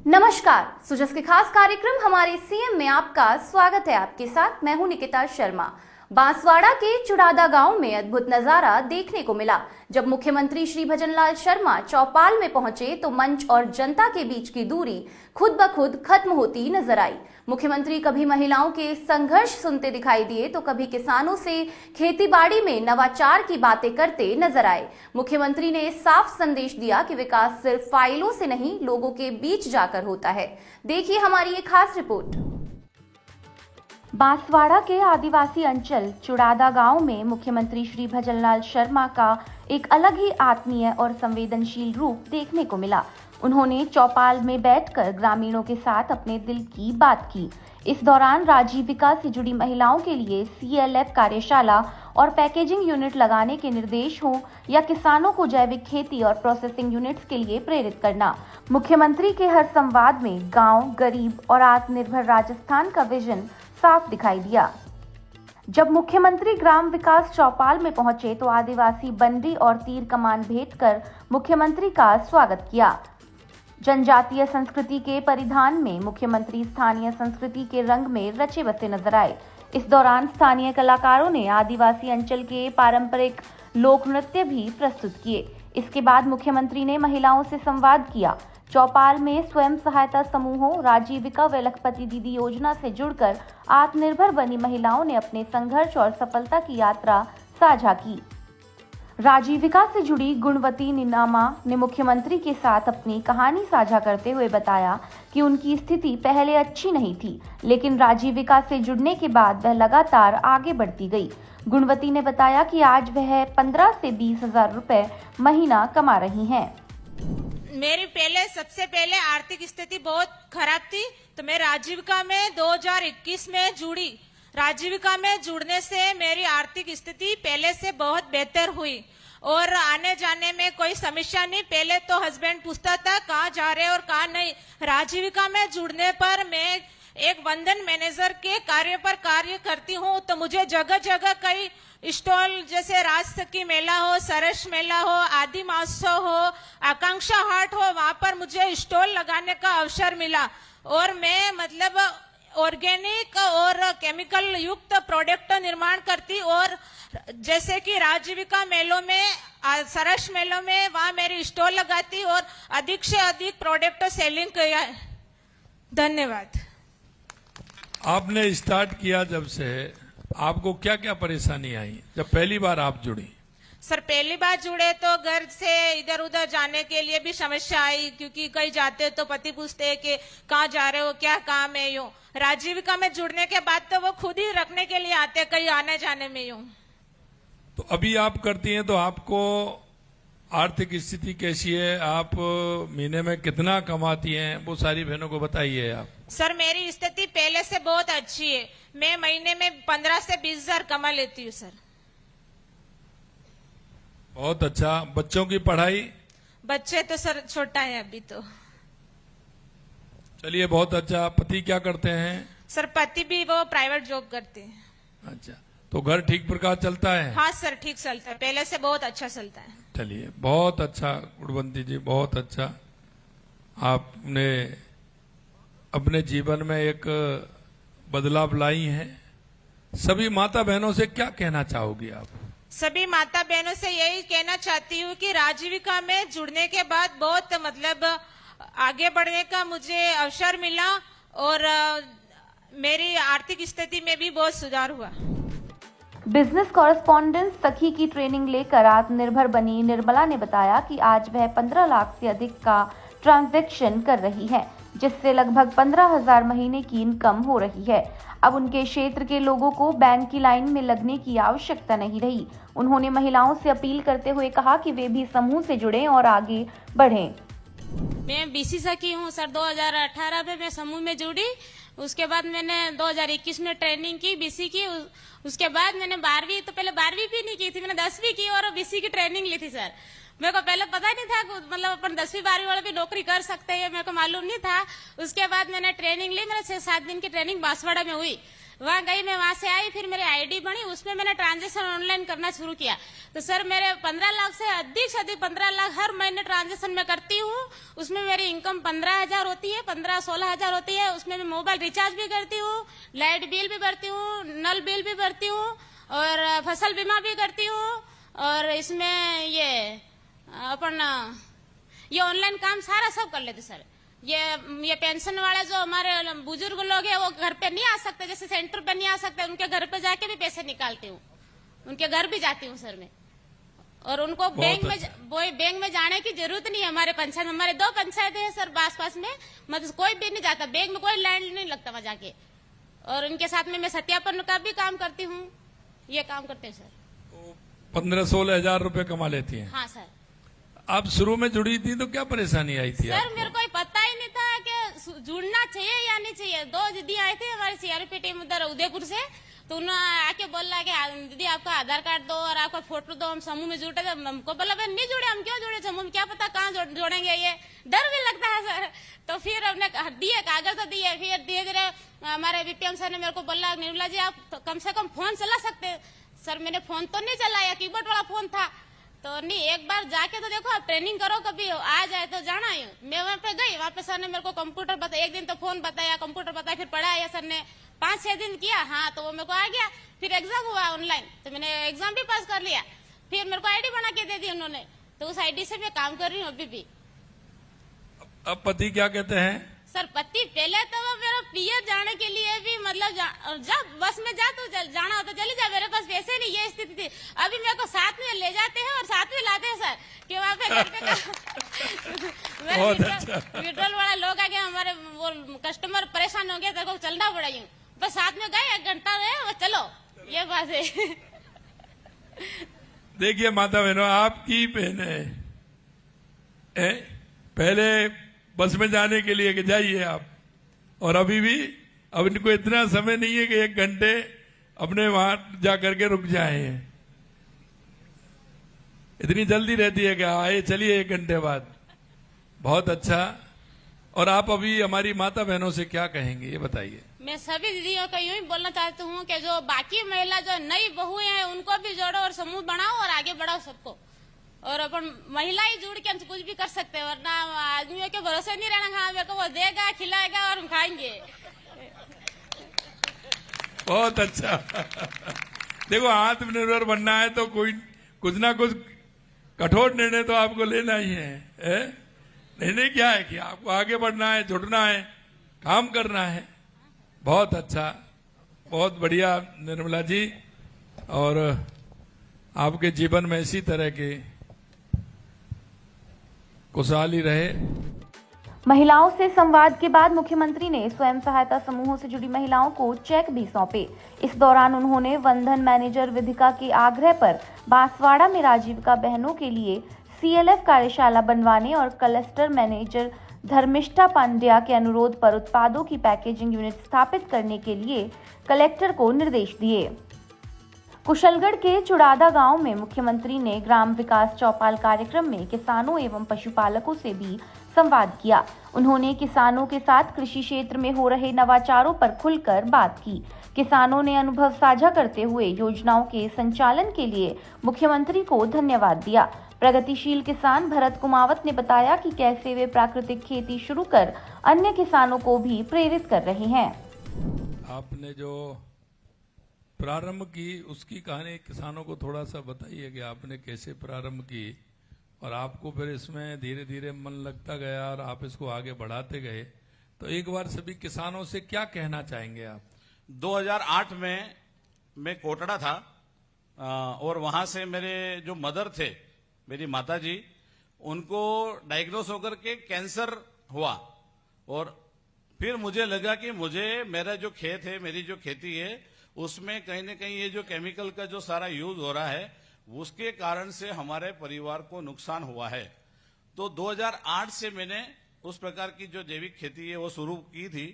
नमस्कार, सुजस के खास कार्यक्रम हमारे सीएम में आपका स्वागत है। आपके साथ मैं हूं निकिता शर्मा। बांसवाड़ा के चुड़ादा गांव में अद्भुत नजारा देखने को मिला। जब मुख्यमंत्री श्री भजनलाल शर्मा चौपाल में पहुंचे तो मंच और जनता के बीच की दूरी खुद ब खुद खत्म होती नजर आई। मुख्यमंत्री कभी महिलाओं के संघर्ष सुनते दिखाई दिए तो कभी किसानों से खेतीबाड़ी में नवाचार की बातें करते नजर आए। मुख्यमंत्री ने साफ संदेश दिया कि विकास सिर्फ फाइलों से नहीं, लोगों के बीच जाकर होता है। देखिए हमारी ये खास रिपोर्ट। बांसवाड़ा के आदिवासी अंचल चुड़ादा गांव में मुख्यमंत्री श्री भजनलाल शर्मा का एक अलग ही आत्मीय और संवेदनशील रूप देखने को मिला। उन्होंने चौपाल में बैठकर ग्रामीणों के साथ अपने दिल की बात की। इस दौरान राजीविका से जुड़ी महिलाओं के लिए CLF कार्यशाला और पैकेजिंग यूनिट लगाने के निर्देश हों या किसानों को जैविक खेती और प्रोसेसिंग यूनिट्स के लिए प्रेरित करना, मुख्यमंत्री के हर संवाद में गांव, गरीब और आत्मनिर्भर राजस्थान का विजन साफ दिखाई दिया। जब मुख्यमंत्री ग्राम विकास चौपाल में पहुंचे तो आदिवासी बंडी और तीर कमान भेंट कर मुख्यमंत्री का स्वागत किया। जनजातीय संस्कृति के परिधान में मुख्यमंत्री स्थानीय संस्कृति के रंग में रचे बसे नजर आए। इस दौरान स्थानीय कलाकारों ने आदिवासी अंचल के पारंपरिक लोक नृत्य भी प्रस्तुत किए। इसके बाद मुख्यमंत्री ने महिलाओं से संवाद किया। चौपाल में स्वयं सहायता समूहों, राजीविका व लखपति दीदी योजना से जुड़कर आत्मनिर्भर बनी महिलाओं ने अपने संघर्ष और सफलता की यात्रा साझा की। राजीविका से जुड़ी गुणवती निनामा ने मुख्यमंत्री के साथ अपनी कहानी साझा करते हुए बताया कि उनकी स्थिति पहले अच्छी नहीं थी, लेकिन राजीविका से जुड़ने के बाद वह लगातार आगे बढ़ती गई। गुणवती ने बताया कि आज वह 15 से 20 हजार रुपए महीना कमा रही हैं। मेरी सबसे पहले आर्थिक स्थिति बहुत खराब थी, तो मैं राजीविका में 2021 में जुड़ी। राजीविका में जुड़ने से मेरी आर्थिक स्थिति पहले से बहुत बेहतर हुई और आने जाने में कोई समस्या नहीं। पहले तो हस्बैंड पूछता था कहाँ जा रहे और कहाँ नहीं। राजीविका में जुड़ने पर मैं एक बंधन मैनेजर के कार्य पर कार्य करती हूँ, तो मुझे जगह जगह कई स्टॉल जैसे राजसखी मेला हो, सरस मेला हो, आदि महोत्सव हो, आकांक्षा हाट हो, वहां पर मुझे स्टॉल लगाने का अवसर मिला और मैं मतलब ऑर्गेनिक और केमिकल युक्त प्रोडक्ट निर्माण करती और जैसे कि राजीविका मेलों में, सरस मेलों में वहां मेरी स्टॉल लगाती और अधिक से अधिक प्रोडक्ट सेलिंग किया। धन्यवाद। आपने स्टार्ट किया जब से आपको क्या क्या परेशानी आई जब पहली बार आप जुड़ी? सर पहली बार जुड़े तो घर से इधर उधर जाने के लिए भी समस्या आई, क्योंकि कहीं जाते तो पति पूछते हैं कि कहाँ जा रहे हो, क्या काम है। यूं राजीविका में जुड़ने के बाद तो वो खुद ही रखने के लिए आते कहीं आने जाने में। यूं तो अभी आप करती हैं तो आपको आर्थिक स्थिति कैसी है? आप महीने में कितना कमाती हैं? वो सारी बहनों को बताइए आप। सर मेरी स्थिति पहले से बहुत अच्छी है। मैं महीने में 15 से 20 हजार कमा लेती हूँ सर। बहुत अच्छा। बच्चों की पढ़ाई? बच्चे तो सर छोटा है अभी तो। चलिए बहुत अच्छा। पति क्या करते हैं? सर पति भी वो प्राइवेट जॉब करते हैं। अच्छा, तो घर ठीक प्रकार चलता है? हाँ सर ठीक चलता है, पहले से बहुत अच्छा चलता है। चलिए बहुत अच्छा गुणवंती जी, बहुत अच्छा। आपने अपने जीवन में एक बदलाव लाई हैं। सभी माता बहनों से क्या कहना चाहोगी आप? सभी माता बहनों से यही कहना चाहती हूँ कि राजीविका में जुड़ने के बाद बहुत मतलब आगे बढ़ने का मुझे अवसर मिला और मेरी आर्थिक स्थिति में भी बहुत सुधार हुआ। बिजनेस कॉरेस्पॉन्डेंट सखी की ट्रेनिंग लेकर आत्मनिर्भर बनी निर्मला ने बताया कि आज वह 15 लाख से अधिक का ट्रांजैक्शन कर रही है, जिससे लगभग 15,000 महीने की इनकम हो रही है। अब उनके क्षेत्र के लोगों को बैंक की लाइन में लगने की आवश्यकता नहीं रही। उन्होंने महिलाओं से अपील करते हुए कहा कि वे भी समूह से जुड़ें और आगे बढ़ें। मैं BC सखी हूँ सर। 2018 में मैं समूह में जुड़ी। उसके बाद मैंने 2021 में ट्रेनिंग की BC की। उसके बाद मैंने 12वीं, तो पहले 12वीं भी नहीं की थी, मैंने 10वीं की और BC की ट्रेनिंग ली थी सर। मेरे को पहले पता नहीं था, मतलब अपन 10वीं 12वीं वाले भी नौकरी कर सकते हैं, मेरे को मालूम नहीं था। उसके बाद मैंने ट्रेनिंग ली। मेरे 6-7 दिन की ट्रेनिंग बांसवाड़ा में हुई। वहाँ गई, मैं वहां से आई, फिर मेरी आईडी बनी, उसमें मैंने ट्रांजेक्शन ऑनलाइन करना शुरू किया। तो सर मेरे 15 लाख से अधिक 15 लाख हर महीने ट्रांजेक्शन में करती हूँ। उसमें मेरी इनकम 15,000 होती है, 15-16,000 होती है। उसमें मैं मोबाइल रिचार्ज भी करती हूँ, लाइट बिल भी भरती हूँ, नल बिल भी भरती हूँ और फसल बीमा भी करती हूँ। और इसमें ये अपन ये ऑनलाइन काम सारा सब कर लेते सर। ये पेंशन वाले जो हमारे बुजुर्ग लोग हैं वो घर पे नहीं आ सकते, जैसे सेंटर पे नहीं आ सकते, उनके घर पे जाके भी पैसे निकालती हूँ, उनके घर भी जाती हूँ सर मैं। और उनको बैंक में जाने की जरूरत नहीं है। हमारे पंचायत, हमारे 2 पंचायतें हैं सर पास में, मतलब कोई भी नहीं जाता बैंक में, कोई लाइन नहीं लगता वहां जाके। और उनके साथ में मैं सत्यापन का भी काम करती हूँ, ये काम करते हैं सर। 15-16 हजार रुपए कमा लेती हैं। हाँ सर। आप शुरू में जुड़ी थी तो क्या परेशानी आई थी सर आपको? मेरे को पता ही नहीं था कि जुड़ना चाहिए या नहीं चाहिए। 2 दीदी आए थे हमारे सीआरपी टीम उधर उदयपुर से, तो उन्होंने आके बोला कि दीदी आपका आधार कार्ड दो और आपका फोटो दो, हम समूह में जुटे। हमको बोला भाई नहीं जुड़े, हम क्यों जुड़े समूह में, क्या पता कहाँ जोड़ेंगे, ये डर भी लगता है सर। तो फिर हमने दिए कागज तो दिए। फिर धीरे धीरे हमारे बीपीएम सर ने मेरे को बोला निर्मला जी आप तो कम से कम फोन चला सकते। सर मैंने फोन तो नहीं चलाया, कीबोर्ड वाला फोन था। तो नहीं, एक बार जाके तो देखो, आप ट्रेनिंग करो, कभी आ जाए तो जाना ही। मैं वहाँ पे गई, वहाँ पे सर ने मेरे को कंप्यूटर बताया, एक दिन तो फोन बताया, कंप्यूटर बताया, फिर पढ़ाया सर ने, 5-6 दिन किया। हाँ तो वो मेरे को आ गया। फिर एग्जाम हुआ ऑनलाइन, तो मैंने एग्जाम भी पास कर लिया। फिर मेरे को आईडी बना के दे दी उन्होंने, तो उस आईडी से मैं काम कर रही हूँ अभी भी। अब पति क्या कहते हैं? सर पति पहले तो वो मेरा पियर जाने के लिए भी मतलब जा बस में जा तो जाना होता चली जा, मेरे पास पैसे नहीं, ये स्थिति थी। अभी मेरे को साथ में ले जाते हैं और साथ में लाते हैं सर, कि वहाँ पे घर पे विड्रॉल वाला लोग आ गए, हमारे वो कस्टमर परेशान हो गया, तेरे को चलना पड़ा यूं, बस साथ में गए 1 घंटा में वो चलो, ये बात है। देखिए माता बहनों, आपकी बहन है, पहले बस में जाने के लिए कि जाइए आप, और अभी भी अब इनको इतना समय नहीं है कि 1 घंटे अपने वहां जा करके रुक जाए। इतनी जल्दी रहती है कि आए चलिए 1 घंटे बाद। बहुत अच्छा। और आप अभी हमारी माता बहनों से क्या कहेंगे ये बताइए? मैं सभी दीदियों को यूं ही बोलना चाहती हूँ कि जो बाकी महिला जो नई बहुएं हैं उनको भी जोड़ो और समूह बनाओ और आगे बढ़ाओ सबको। और अपन महिला ही जुड़ के हम कुछ भी कर सकते हैं, वरना आदमियों के भरोसे नहीं रहना। हाँ मेरे को वो देगा, खिलाएगा और हम खाएंगे। बहुत अच्छा। देखो आत्मनिर्भर बनना है तो कोई कुछ ना कुछ कठोर निर्णय तो आपको लेना ही है? निर्णय क्या है कि आपको आगे बढ़ना है, जुड़ना है, काम करना है। बहुत अच्छा, बहुत बढ़िया निर्मला जी। और आपके जीवन में इसी तरह के खुशहाली रहे। महिलाओं से संवाद के बाद मुख्यमंत्री ने स्वयं सहायता समूहों से जुड़ी महिलाओं को चेक भी सौंपे। इस दौरान उन्होंने वंदन मैनेजर विधिका के आग्रह पर बांसवाड़ा में राजीविका बहनों के लिए सीएलएफ कार्यशाला बनवाने और क्लस्टर मैनेजर धर्मिष्ठा पांड्या के अनुरोध पर उत्पादों की पैकेजिंग यूनिट स्थापित करने के लिए कलेक्टर को निर्देश दिए। कुशलगढ़ के चुड़ादा गांव में मुख्यमंत्री ने ग्राम विकास चौपाल कार्यक्रम में किसानों एवं पशुपालकों से भी संवाद किया। उन्होंने किसानों के साथ कृषि क्षेत्र में हो रहे नवाचारों पर खुलकर बात की। किसानों ने अनुभव साझा करते हुए योजनाओं के संचालन के लिए मुख्यमंत्री को धन्यवाद दिया। प्रगतिशील किसान भरत कुमावत ने बताया कि कैसे वे प्राकृतिक खेती शुरू कर अन्य किसानों को भी प्रेरित कर रहे हैं। आपने जो प्रारंभ की उसकी कहानी किसानों को थोड़ा सा बताइए कि आपने कैसे प्रारंभ की और आपको फिर इसमें धीरे धीरे मन लगता गया और आप इसको आगे बढ़ाते गए। तो एक बार सभी किसानों से क्या कहना चाहेंगे आप? 2008 में मैं कोटड़ा था और वहां से मेरे जो मदर थे, मेरी माता जी, उनको डायग्नोस होकर के कैंसर हुआ। और फिर मुझे लगा कि मुझे मेरा जो खेत है, मेरी जो खेती है, उसमें कहीं न कहीं ये जो केमिकल का जो सारा यूज हो रहा है उसके कारण से हमारे परिवार को नुकसान हुआ है। तो 2008 से मैंने उस प्रकार की जो जैविक खेती है वो शुरू की थी।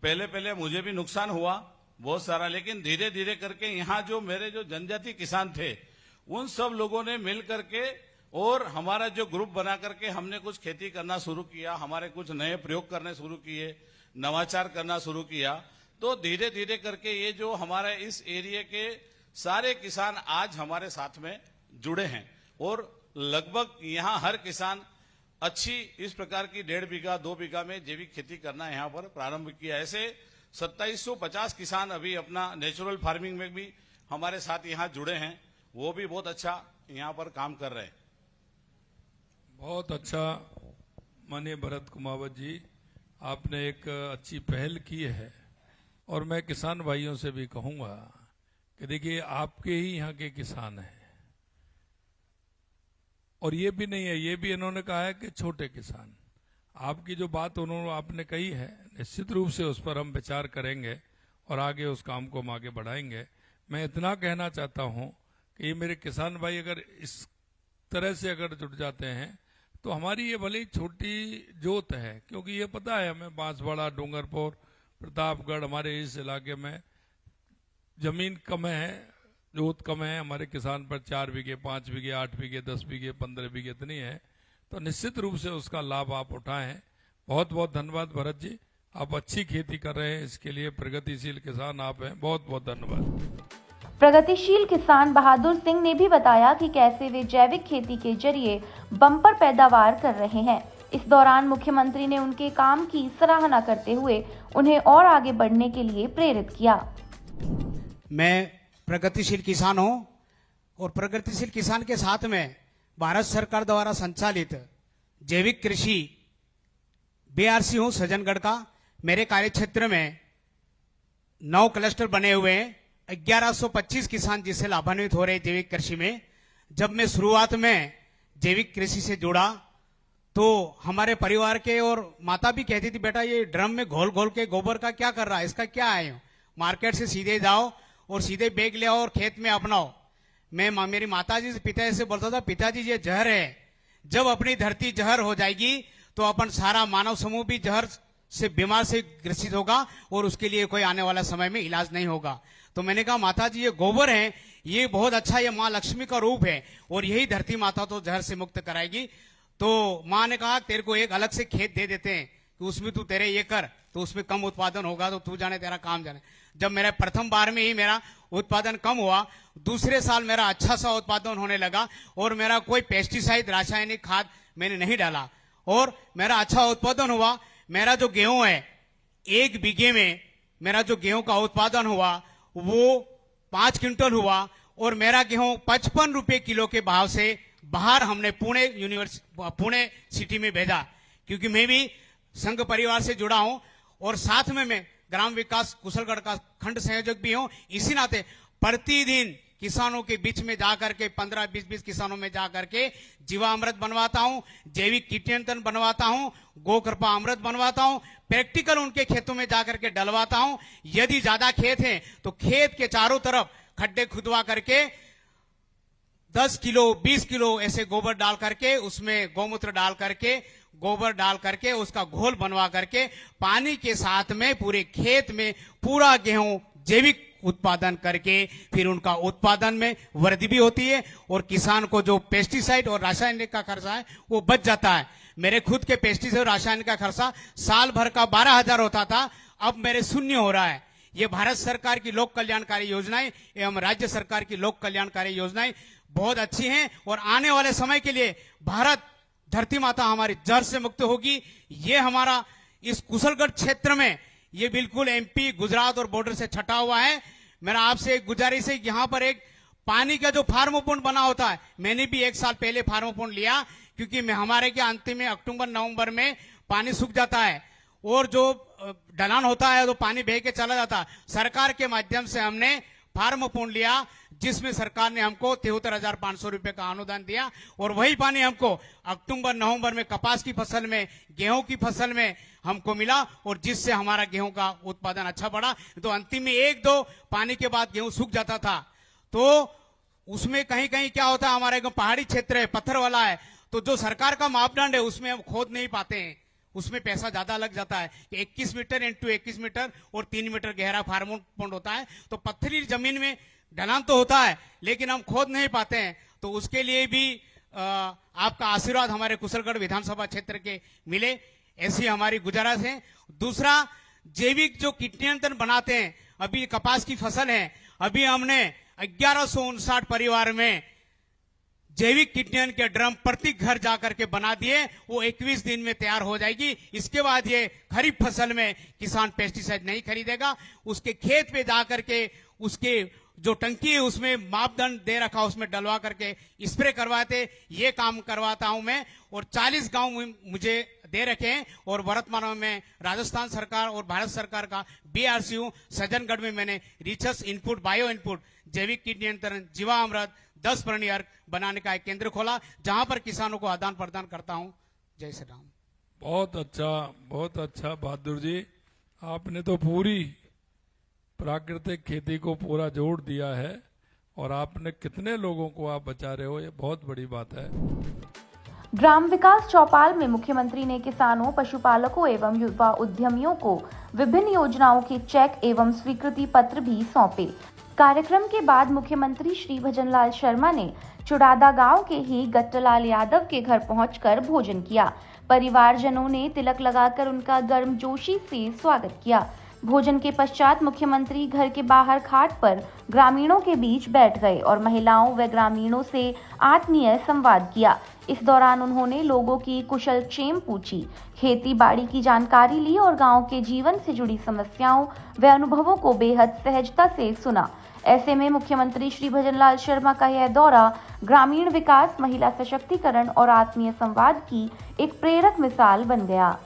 पहले मुझे भी नुकसान हुआ बहुत सारा, लेकिन धीरे धीरे करके यहाँ जो मेरे जो जनजाति किसान थे उन सब लोगों ने मिल करके और हमारा जो ग्रुप बना करके हमने कुछ खेती करना शुरू किया। हमारे कुछ नए प्रयोग करने शुरू किए, नवाचार करना शुरू किया। तो धीरे धीरे करके ये जो हमारे इस एरिया के सारे किसान आज हमारे साथ में जुड़े हैं और लगभग यहाँ हर किसान अच्छी इस प्रकार की 1.5 बीघा 2 बीघा में जैविक खेती करना यहाँ पर प्रारंभ किया। ऐसे 2750 किसान अभी अपना नेचुरल फार्मिंग में भी हमारे साथ यहाँ जुड़े हैं, वो भी बहुत अच्छा यहाँ पर काम कर रहे हैं। बहुत अच्छा माननीय भरत कुमावत जी, आपने एक अच्छी पहल की है और मैं किसान भाइयों से भी कहूंगा कि देखिए आपके ही यहाँ के किसान हैं और ये भी नहीं है, ये भी इन्होंने कहा है कि छोटे किसान। आपकी जो बात आपने कही है निश्चित रूप से उस पर हम विचार करेंगे और आगे उस काम को हम आगे बढ़ाएंगे। मैं इतना कहना चाहता हूं कि ये मेरे किसान भाई अगर इस तरह से अगर जुट जाते हैं तो हमारी ये भले ही छोटी जोत है, क्योंकि ये पता है हमें बांसवाड़ा, डूंगरपुर, प्रतापगढ़, हमारे इस इलाके में जमीन कम है, जोत कम है। हमारे किसान पर 4 बीघे, 5 बीघे, 8 बीघे, 10 बीघे, 15 बीघे इतनी है, तो निश्चित रूप से उसका लाभ आप उठाएं। बहुत बहुत धन्यवाद भरत जी, आप अच्छी खेती कर रहे हैं, इसके लिए प्रगतिशील किसान आप हैं, बहुत बहुत धन्यवाद। प्रगतिशील किसान बहादुर सिंह ने भी बताया कि कैसे वे जैविक खेती के जरिए बम्पर पैदावार कर रहे हैं। इस दौरान मुख्यमंत्री ने उनके काम की सराहना करते हुए उन्हें और आगे बढ़ने के लिए प्रेरित किया। मैं प्रगतिशील किसान हूं और प्रगतिशील किसान के साथ में भारत सरकार द्वारा संचालित जैविक कृषि बीआरसी हूं सज्जनगढ़ का। मेरे कार्यक्षेत्र में 9 क्लस्टर बने हुए हैं, 1125 किसान जिससे लाभान्वित हो रहे जैविक कृषि में। जब मैं शुरुआत में जैविक कृषि से जुड़ा तो हमारे परिवार के और माता भी कहती थी, बेटा ये ड्रम में घोल घोल के गोबर का क्या कर रहा है, इसका क्या है, मार्केट से सीधे जाओ और सीधे बैग ले आओ और खेत में अपनाओ। मैं मेरी माताजी से पिताजी से बोलता था, पिताजी ये जहर है, जब अपनी धरती जहर हो जाएगी तो अपन सारा मानव समूह भी जहर से बीमार से ग्रसित होगा और उसके लिए कोई आने वाला समय में इलाज नहीं होगा। तो मैंने कहा माताजी ये गोबर है, ये बहुत अच्छा, ये माँ लक्ष्मी का रूप है और यही धरती माता तो जहर से मुक्त कराएगी। तो माँ ने कहा तेरे को एक अलग से खेत दे देते हैं कि उसमें तू तेरे ये कर, तो उसमें कम उत्पादन होगा, तो तू जाने तेरा काम जाने। जब मेरा प्रथम बार में ही मेरा उत्पादन कम हुआ, दूसरे साल मेरा अच्छा सा उत्पादन होने लगा और मेरा कोई पेस्टिसाइड रासायनिक खाद मैंने नहीं डाला और मेरा अच्छा उत्पादन हुआ। मेरा जो गेहूं है 1 बीघे में मेरा जो गेहूं का उत्पादन हुआ वो 5 क्विंटल हुआ और मेरा गेहूं 55 रुपए किलो के भाव से बाहर हमने पुणे सिटी में भेजा, क्योंकि मैं भी संघ परिवार से जुड़ा हूं और साथ में मैं ग्राम विकास कुशलगढ़ का खंड संयोजक भी हूं। इसी नाते प्रतिदिन किसानों के बीच में जाकर के 15-20 किसानों में जाकर के जीवामृत बनवाता हूं, जैविक कीट नियंत्रण बनवाता हूं, गो कृपा अमृत बनवाता हूं, प्रैक्टिकल उनके खेतों में जाकर के डलवाता हूं। यदि ज्यादा खेत है तो खेत के चारों तरफ खड्डे खुदवा करके 10 किलो 20 किलो ऐसे गोबर डाल करके उसमें गौमूत्र डाल करके गोबर डाल करके उसका घोल बनवा करके पानी के साथ में पूरे खेत में पूरा गेहूं जैविक उत्पादन करके फिर उनका उत्पादन में वृद्धि भी होती है और किसान को जो पेस्टिसाइड और रासायनिक का खर्चा है वो बच जाता है। मेरे खुद के पेस्टिसाइड और रासायनिक का खर्चा साल भर का 12,000 होता था, अब मेरे 0 हो रहा है। ये भारत सरकार की लोक कल्याणकारी योजनाएं एवं राज्य सरकार की लोक कल्याणकारी योजनाएं बहुत अच्छी हैं और आने वाले समय के लिए भारत धरती माता हमारी जहर से मुक्त होगी। ये हमारा इस कुशलगढ़ क्षेत्र में ये बिल्कुल एमपी गुजरात और बॉर्डर से छटा हुआ है। मेरा आपसे एक गुजारिश है, यहाँ पर एक पानी का जो फार्मोपोन बना होता है, मैंने भी 1 साल पहले फार्मोपोन लिया, क्योंकि हमारे के अंतिम में अक्टूबर नवंबर में पानी सूख जाता है और जो ढलान होता है तो पानी बह के चला जाता है। सरकार के माध्यम से हमने फार्मोपोन लिया जिसमें सरकार ने हमको 73,500 रुपए का अनुदान दिया और वही पानी हमको अक्टूबर नवंबर में कपास की फसल में, गेहूं की फसल में हमको मिला और जिससे हमारा गेहूं का उत्पादन अच्छा बढ़ा। तो अंतिम में 1-2 पानी के बाद गेहूं सूख जाता था, तो उसमें कहीं कहीं क्या होता है, हमारे पहाड़ी क्षेत्र है, पत्थर वाला है, तो जो सरकार का मापदंड है उसमें हम खोद नहीं पाते हैं, उसमें पैसा ज्यादा लग जाता है। 21 मीटर इंटू 21 मीटर और 3 मीटर गहरा फार्मोपोन होता है, तो पत्थरी जमीन में ढलान तो होता है लेकिन हम खोद नहीं पाते हैं। तो उसके लिए भी आपका आशीर्वाद हमारे कुशलगढ़ विधानसभा क्षेत्र के मिले, ऐसी हमारी गुजारिश है। दूसरा, जैविक जो कीट नियंत्रण बनाते हैं, अभी कपास की फसल है, अभी हमने 1159 परिवार में जैविक कीट नियंत्रण के ड्रम प्रति घर जाकर के बना दिए। वो 21 दिन में तैयार हो जाएगी। इसके बाद ये खरीफ फसल में किसान पेस्टिसाइड नहीं खरीदेगा, उसके खेत पे जाकर के उसके जो टंकी है उसमें मापदंड दे रखा, उसमें डलवा करके स्प्रे करवाते, ये काम करवाता हूं मैं। और 40 गांव मुझे दे रखे हैं और वर्तमान में राजस्थान सरकार और भारत सरकार का बीआरसीयू सज्जनगढ़ में मैंने रिसर्च इनपुट, बायो इनपुट, जैविक कीट नियंत्रण, जीवामृत, 10 प्रणी अर्क बनाने का एक केंद्र खोला, जहां पर किसानों को आदान प्रदान करता हूं। जय श्री राम। बहुत अच्छा बहादुर जी, आपने तो पूरी प्राकृतिक खेती को पूरा जोड़ दिया है और आपने कितने लोगों को आप बचा रहे हो, ये बहुत बड़ी बात है। ग्राम विकास चौपाल में मुख्यमंत्री ने किसानों, पशुपालकों एवं युवा उद्यमियों को विभिन्न योजनाओं के चेक एवं स्वीकृति पत्र भी सौंपे। कार्यक्रम के बाद मुख्यमंत्री श्री भजनलाल शर्मा ने चुड़ादा गांव के ही गट्टलाल यादव के घर पहुंचकर भोजन किया। परिवारजनों ने तिलक लगाकर उनका गर्मजोशी से स्वागत किया। भोजन के पश्चात मुख्यमंत्री घर के बाहर खाट पर ग्रामीणों के बीच बैठ गए और महिलाओं व ग्रामीणों से आत्मीय संवाद किया। इस दौरान उन्होंने लोगों की कुशलक्षेम पूछी, खेती बाड़ी की जानकारी ली और गांव के जीवन से जुड़ी समस्याओं व अनुभवों को बेहद सहजता से सुना। ऐसे में मुख्यमंत्री श्री भजनलाल शर्मा का यह दौरा ग्रामीण विकास, महिला सशक्तिकरण और आत्मीय संवाद की एक प्रेरक मिसाल बन गया।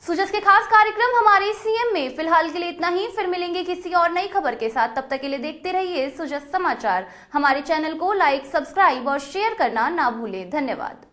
सुजस के खास कार्यक्रम हमारे सीएम में फिलहाल के लिए इतना ही। फिर मिलेंगे किसी और नई खबर के साथ। तब तक के लिए देखते रहिए सुजस समाचार। हमारे चैनल को लाइक, सब्सक्राइब और शेयर करना ना भूलें। धन्यवाद।